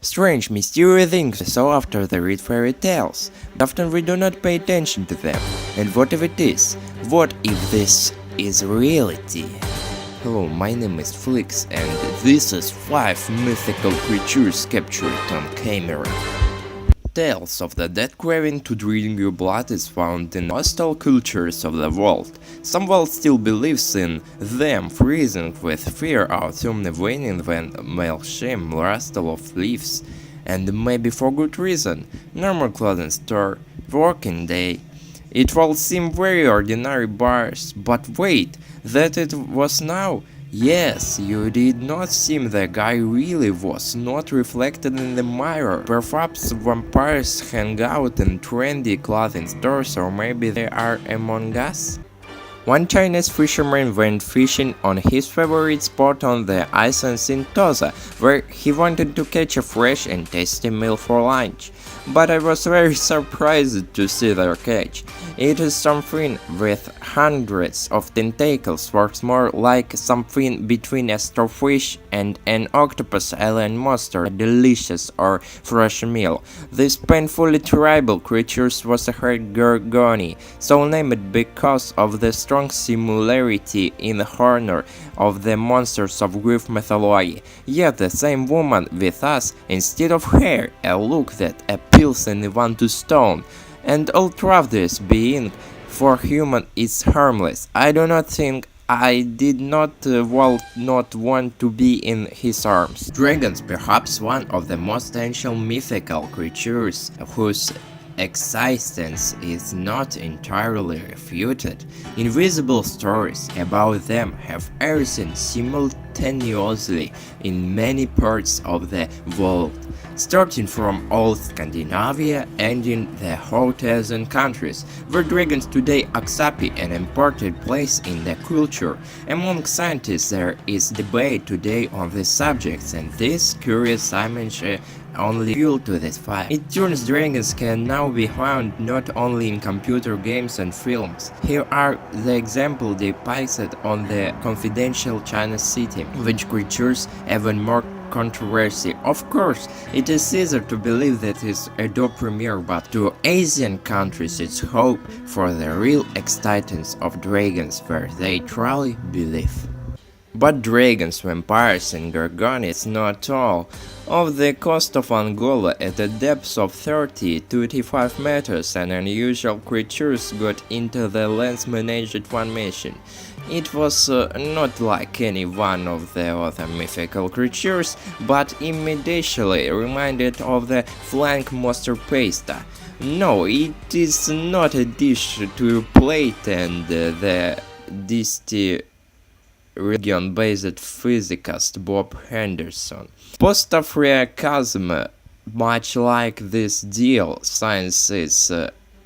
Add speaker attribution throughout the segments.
Speaker 1: Strange, mysterious things we saw after they read fairy tales, but often we do not pay attention to them. And what if it is? What if this is reality? Hello, my name is Flix, and this is 5 mythical creatures captured on camera. Tales of the dead craving to drink your blood is found in most all cultures of the world. Some world still believes in them, freezing with fear autumn waning when Melsham rustle of leaves, and maybe for good reason. Normal clothing store, working day. It will seem very ordinary bars, but wait, that it was now? Yes, you did not seem the guy really was not reflected in the mirror. Perhaps vampires hang out in trendy clothing stores, or maybe they are among us? One Chinese fisherman went fishing on his favorite spot on the island Sentosa, where he wanted to catch a fresh and tasty meal for lunch. But I was very surprised to see their catch. It is something with hundreds of tentacles, works more like something between a starfish and an octopus alien monster, a delicious or fresh meal. This painfully tribal creature was a herd gorgoni, so named because of the strong similarity in the honor of the monsters of Greek mythology. Yet the same woman with us, instead of hair, a look that appeals anyone to stone. And ultra this being for human is harmless. I do not think I did not want to be in his arms. Dragons, perhaps one of the most ancient mythical creatures whose existence is not entirely refuted. Invisible stories about them have arisen simultaneously in many parts of the world, starting from old Scandinavia and in the Horizon countries, where dragons today occupy an important place in the culture. Among scientists there is debate today on these subjects, and this curious image only fuel to this fight. It turns dragons can now be found not only in computer games and films. Here are the example depicted on the confidential China city, which creatures even more controversy. Of course, it is easier to believe that it's a dope premiere, but to Asian countries it's hope for the real existence of dragons where they truly believe. But dragons, vampires and gorgonies not all. Off the coast of Angola, at a depth of 30-35 meters, an unusual creatures got into the lens-managed formation. It was not like any one of the other mythical creatures, but immediately reminded of the flank monster pasta. No, it is not a dish to plate, and the disty region-based physicist Bob Henderson. Post-Africanism, much like this deal, science is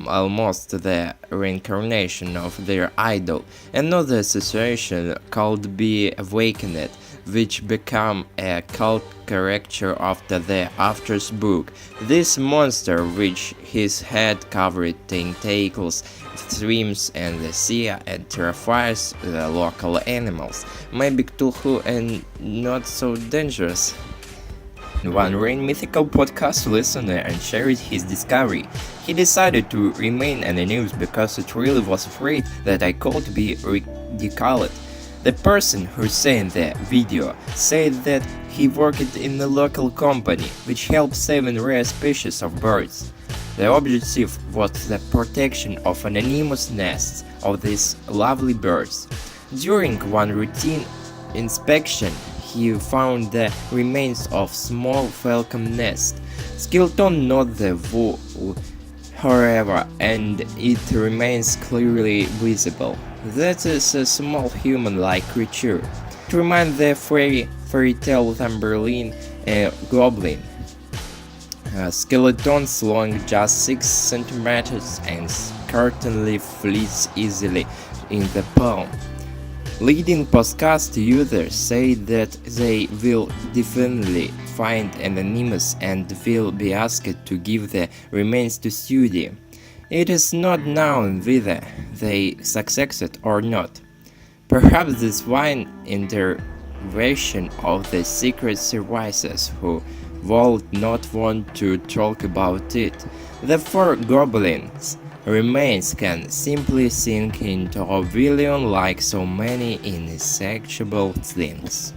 Speaker 1: almost the reincarnation of their idol. Another association called Be Awakened, which became a cult character after the After's book. This monster, which his head covered tentacles, swims in the sea and terrifies the local animals, may be Cthulhu and not so dangerous. One Rain Mythical podcast listener and shared his discovery. He decided to remain anonymous because it really was afraid that I could be ridiculed. The person who sent the video said that he worked in a local company which helps saving rare species of birds. The objective was the protection of anonymous nests of these lovely birds. During one routine inspection, he found the remains of small falcon nest. Skeleton, not the wool, however, and it remains clearly visible. That is a small human-like creature. It reminds the fairy tale Tamberlin goblin. Skeletons long just 6 centimeters and certainly flees easily in the palm. Leading podcast users say that they will definitely find anonymous and will be asked to give the remains to study. It is not known whether they succeeded or not. Perhaps this fine intervention of the secret services who would not want to talk about it. The four goblins' remains can simply sink into oblivion like so many insatiable things.